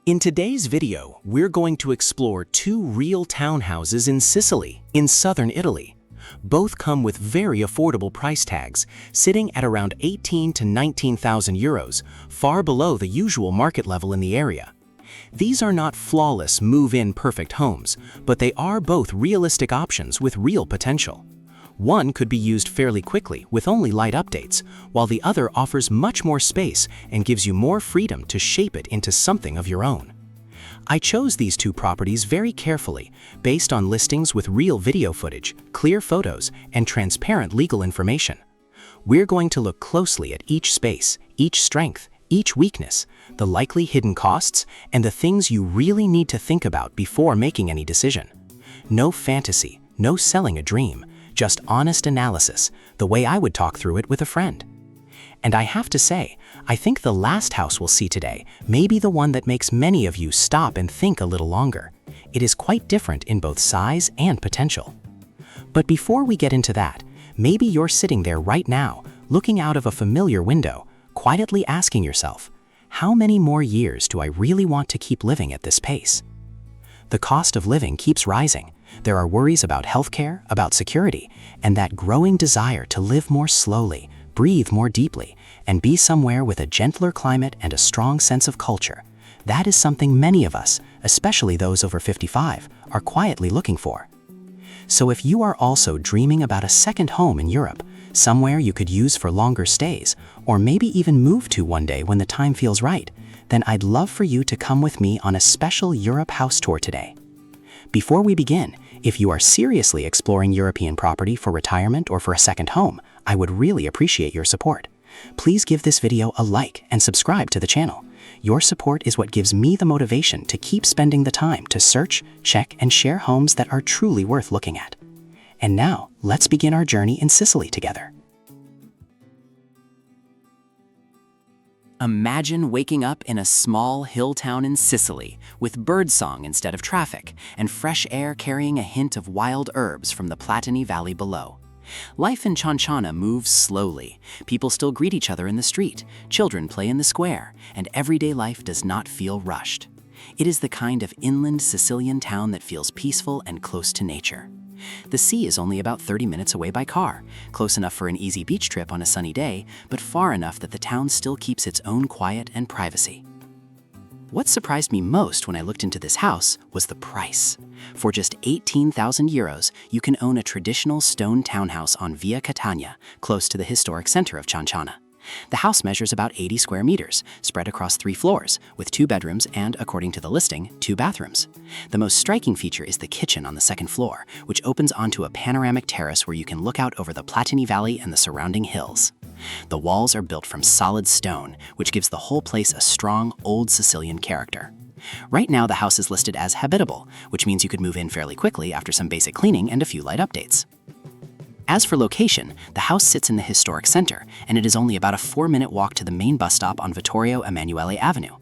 In today's video, we're going to explore two real townhouses in Sicily, in southern Italy. Both come with very affordable price tags, sitting at around 18 to 19,000 euros, far below the usual market level in the area. These are not flawless move-in perfect homes, but they are both realistic options with real potential. One could be used fairly quickly with only light updates, while the other offers much more space and gives you more freedom to shape it into something of your own. I chose these two properties very carefully, based on listings with real video footage, clear photos, and transparent legal information. We're going to look closely at each space, each strength, each weakness, the likely hidden costs, and the things you really need to think about before making any decision. No fantasy, no selling a dream, just honest analysis, the way I would talk through it with a friend. And I have to say, I think the last house we'll see today may be the one that makes many of you stop and think a little longer. It is quite different in both size and potential. But before we get into that, maybe you're sitting there right now, looking out of a familiar window, quietly asking yourself, how many more years do I really want to keep living at this pace? The cost of living keeps rising. There are worries about healthcare, about security, and that growing desire to live more slowly, breathe more deeply, and be somewhere with a gentler climate and a strong sense of culture. That is something many of us, especially those over 55, are quietly looking for. So if you are also dreaming about a second home in Europe, somewhere you could use for longer stays, or maybe even move to one day when the time feels right, then I'd love for you to come with me on a special Europe house tour today. Before we begin, if you are seriously exploring European property for retirement or for a second home, I would really appreciate your support. Please give this video a like and subscribe to the channel. Your support is what gives me the motivation to keep spending the time to search, check, and share homes that are truly worth looking at. And now, let's begin our journey in Sicily together. Imagine waking up in a small hill town in Sicily with birdsong instead of traffic and fresh air carrying a hint of wild herbs from the Platani Valley below. Life in Cianciana moves slowly. People still greet each other in the street, children play in the square, and everyday life does not feel rushed. It is the kind of inland Sicilian town that feels peaceful and close to nature. The sea is only about 30 minutes away by car, close enough for an easy beach trip on a sunny day, but far enough that the town still keeps its own quiet and privacy. What surprised me most when I looked into this house was the price. For just 18,000 euros, you can own a traditional stone townhouse on Via Catania, close to the historic center of Cianciana. The house measures about 80 square meters, spread across 3 floors, with 2 bedrooms and, according to the listing, 2 bathrooms. The most striking feature is the kitchen on the 2nd floor, which opens onto a panoramic terrace where you can look out over the Platani Valley and the surrounding hills. The walls are built from solid stone, which gives the whole place a strong, old Sicilian character. Right now, the house is listed as habitable, which means you could move in fairly quickly after some basic cleaning and a few light updates. As for location, the house sits in the historic center, and it is only about a 4-minute walk to the main bus stop on Vittorio Emanuele Avenue.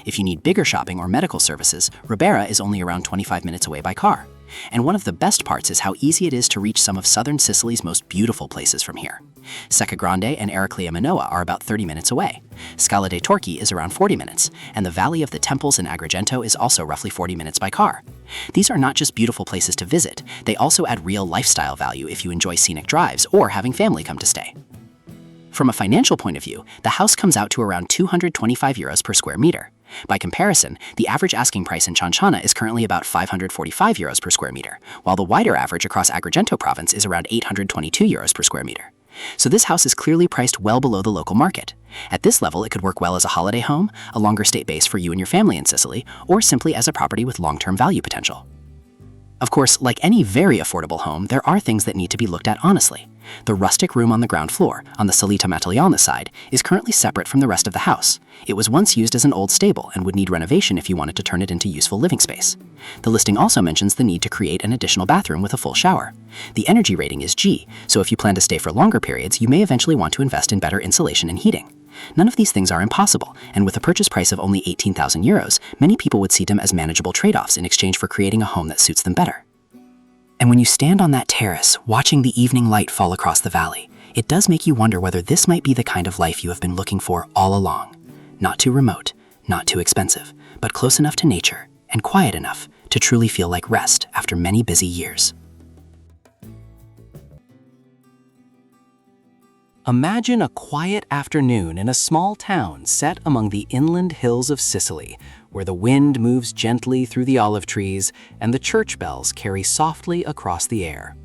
If you need bigger shopping or medical services, Ribera is only around 25 minutes away by car. And one of the best parts is how easy it is to reach some of southern Sicily's most beautiful places from here. Secca Grande and Ercole Manoa are about 30 minutes away. Scala dei Torchi is around 40 minutes, and the Valley of the Temples in Agrigento is also roughly 40 minutes by car. These are not just beautiful places to visit, they also add real lifestyle value if you enjoy scenic drives or having family come to stay. From a financial point of view, the house comes out to around 225 euros per square meter. By comparison, the average asking price in Cianciana is currently about 545 euros per square meter, while the wider average across Agrigento province is around 822 euros per square meter. So this house is clearly priced well below the local market. At this level, it could work well as a holiday home, a longer stay base for you and your family in Sicily, or simply as a property with long-term value potential. Of course, like any very affordable home, there are things that need to be looked at honestly. The rustic room on the ground floor, on the salita materiale side, is currently separate from the rest of the house. It was once used as an old stable and would need renovation if you wanted to turn it into useful living space. The listing also mentions the need to create an additional bathroom with a full shower. The energy rating is G, so if you plan to stay for longer periods, you may eventually want to invest in better insulation and heating. None of these things are impossible, and with a purchase price of only 18,000 euros, many people would see them as manageable trade-offs in exchange for creating a home that suits them better. And when you stand on that terrace, watching the evening light fall across the valley, it does make you wonder whether this might be the kind of life you have been looking for all along. Not too remote, not too expensive, but close enough to nature and quiet enough to truly feel like rest after many busy years. Imagine a quiet afternoon in a small town set among the inland hills of Sicily, where the wind moves gently through the olive trees and the church bells carry softly across the air.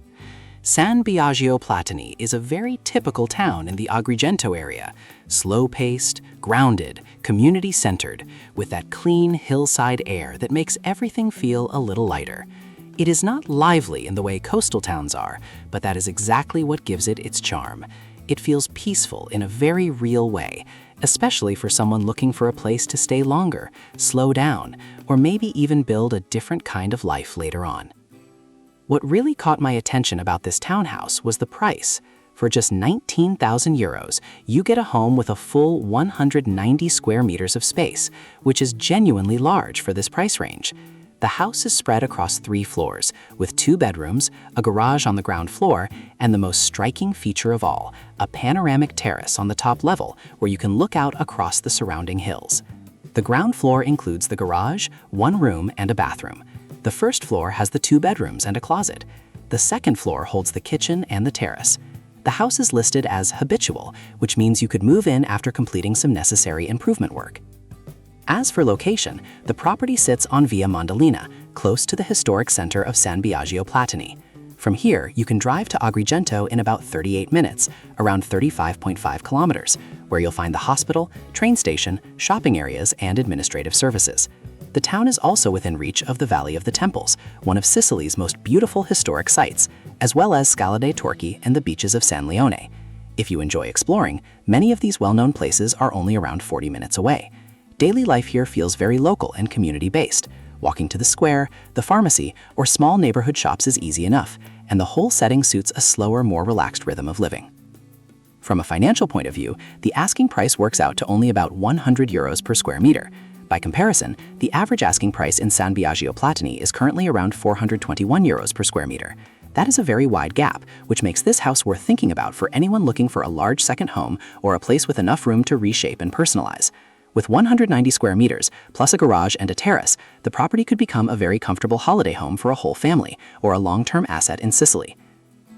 San Biagio Platani is a very typical town in the Agrigento area, slow-paced, grounded, community-centered, with that clean hillside air that makes everything feel a little lighter. It is not lively in the way coastal towns are, but that is exactly what gives it its charm. It feels peaceful in a very real way, especially for someone looking for a place to stay longer, slow down, or maybe even build a different kind of life later on. What really caught my attention about this townhouse was the price. For just 19,000 euros, you get a home with a full 190 square meters of space, which is genuinely large for this price range. The house is spread across 3 floors, with 2 bedrooms, a garage on the ground floor, and the most striking feature of all, a panoramic terrace on the top level where you can look out across the surrounding hills. The ground floor includes the garage, 1 room, and a bathroom. The first floor has the 2 bedrooms and a closet. The second floor holds the kitchen and the terrace. The house is listed as habitual, which means you could move in after completing some necessary improvement work. As for location, the property sits on Via Mondolina, close to the historic center of San Biagio Platani. From here, you can drive to Agrigento in about 38 minutes, around 35.5 kilometers, where you'll find the hospital, train station, shopping areas, and administrative services. The town is also within reach of the Valley of the Temples, one of Sicily's most beautiful historic sites, as well as Scala dei Torchi and the beaches of San Leone. If you enjoy exploring, many of these well-known places are only around 40 minutes away. Daily life here feels very local and community-based. Walking to the square, the pharmacy, or small neighborhood shops is easy enough, and the whole setting suits a slower, more relaxed rhythm of living. From a financial point of view, the asking price works out to only about 100 euros per square meter. By comparison, the average asking price in San Biagio Platani is currently around 421 euros per square meter. That is a very wide gap, which makes this house worth thinking about for anyone looking for a large second home or a place with enough room to reshape and personalize. With 190 square meters, plus a garage and a terrace, the property could become a very comfortable holiday home for a whole family or a long-term asset in Sicily.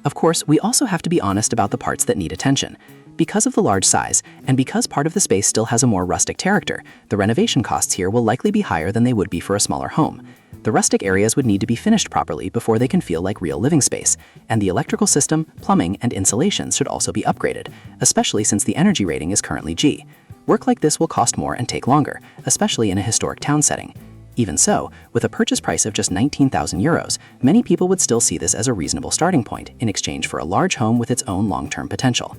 Of course, we also have to be honest about the parts that need attention. Because of the large size, and because part of the space still has a more rustic character, the renovation costs here will likely be higher than they would be for a smaller home. The rustic areas would need to be finished properly before they can feel like real living space, and the electrical system, plumbing, and insulation should also be upgraded, especially since the energy rating is currently G. Work like this will cost more and take longer, especially in a historic town setting. Even so, with a purchase price of just 19,000 euros, many people would still see this as a reasonable starting point in exchange for a large home with its own long-term potential.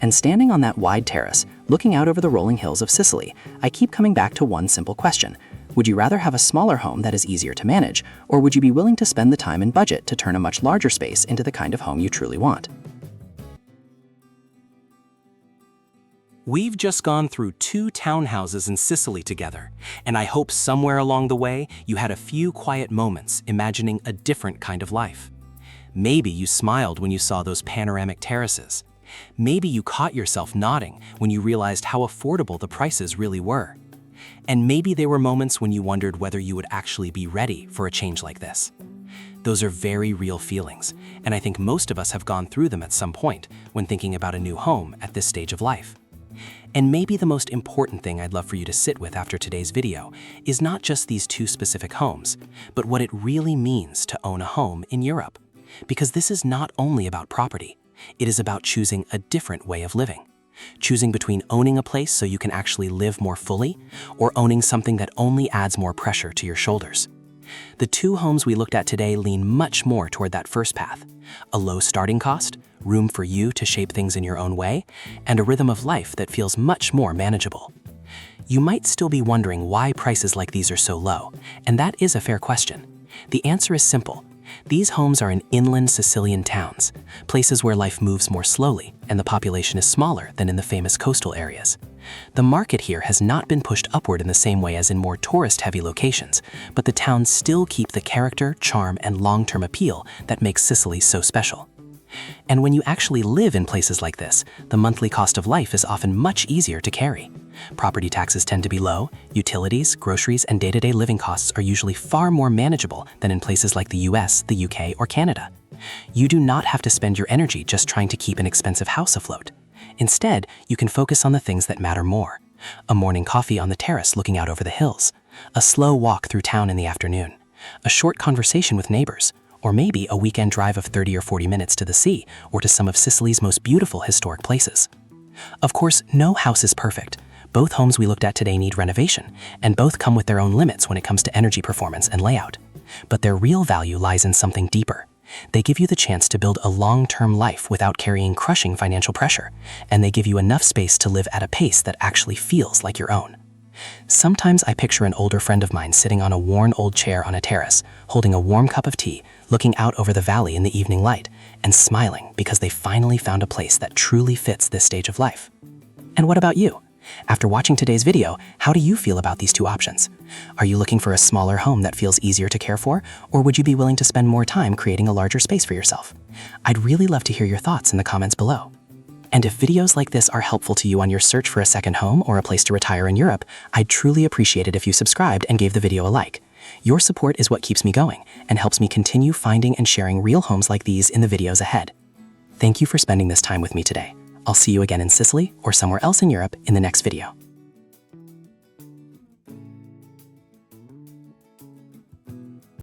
And standing on that wide terrace, looking out over the rolling hills of Sicily, I keep coming back to one simple question. Would you rather have a smaller home that is easier to manage, or would you be willing to spend the time and budget to turn a much larger space into the kind of home you truly want? We've just gone through 2 townhouses in Sicily together, and I hope somewhere along the way you had a few quiet moments imagining a different kind of life. Maybe you smiled when you saw those panoramic terraces. Maybe you caught yourself nodding when you realized how affordable the prices really were. And maybe there were moments when you wondered whether you would actually be ready for a change like this. Those are very real feelings, and I think most of us have gone through them at some point when thinking about a new home at this stage of life. And maybe the most important thing I'd love for you to sit with after today's video is not just these 2 specific homes, but what it really means to own a home in Europe. Because this is not only about property, it is about choosing a different way of living. Choosing between owning a place so you can actually live more fully, or owning something that only adds more pressure to your shoulders. The 2 homes we looked at today lean much more toward that first path. A low starting cost, room for you to shape things in your own way, and a rhythm of life that feels much more manageable. You might still be wondering why prices like these are so low, and that is a fair question. The answer is simple. These homes are in inland Sicilian towns, places where life moves more slowly and the population is smaller than in the famous coastal areas. The market here has not been pushed upward in the same way as in more tourist-heavy locations, but the towns still keep the character, charm, and long-term appeal that makes Sicily so special. And when you actually live in places like this, the monthly cost of life is often much easier to carry. Property taxes tend to be low, utilities, groceries, and day-to-day living costs are usually far more manageable than in places like the US, the UK, or Canada. You do not have to spend your energy just trying to keep an expensive house afloat. Instead, you can focus on the things that matter more. A morning coffee on the terrace looking out over the hills, a slow walk through town in the afternoon, a short conversation with neighbors, or maybe a weekend drive of 30 or 40 minutes to the sea or to some of Sicily's most beautiful historic places. Of course, no house is perfect. Both homes we looked at today need renovation, and both come with their own limits when it comes to energy performance and layout. But their real value lies in something deeper. They give you the chance to build a long-term life without carrying crushing financial pressure, and they give you enough space to live at a pace that actually feels like your own. Sometimes I picture an older friend of mine sitting on a worn old chair on a terrace, holding a warm cup of tea, looking out over the valley in the evening light, and smiling because they finally found a place that truly fits this stage of life. And what about you? After watching today's video, how do you feel about these two options? Are you looking for a smaller home that feels easier to care for, or would you be willing to spend more time creating a larger space for yourself? I'd really love to hear your thoughts in the comments below. And if videos like this are helpful to you on your search for a second home or a place to retire in Europe, I'd truly appreciate it if you subscribed and gave the video a like. Your support is what keeps me going and helps me continue finding and sharing real homes like these in the videos ahead. Thank you for spending this time with me today. I'll see you again in Sicily or somewhere else in Europe in the next video.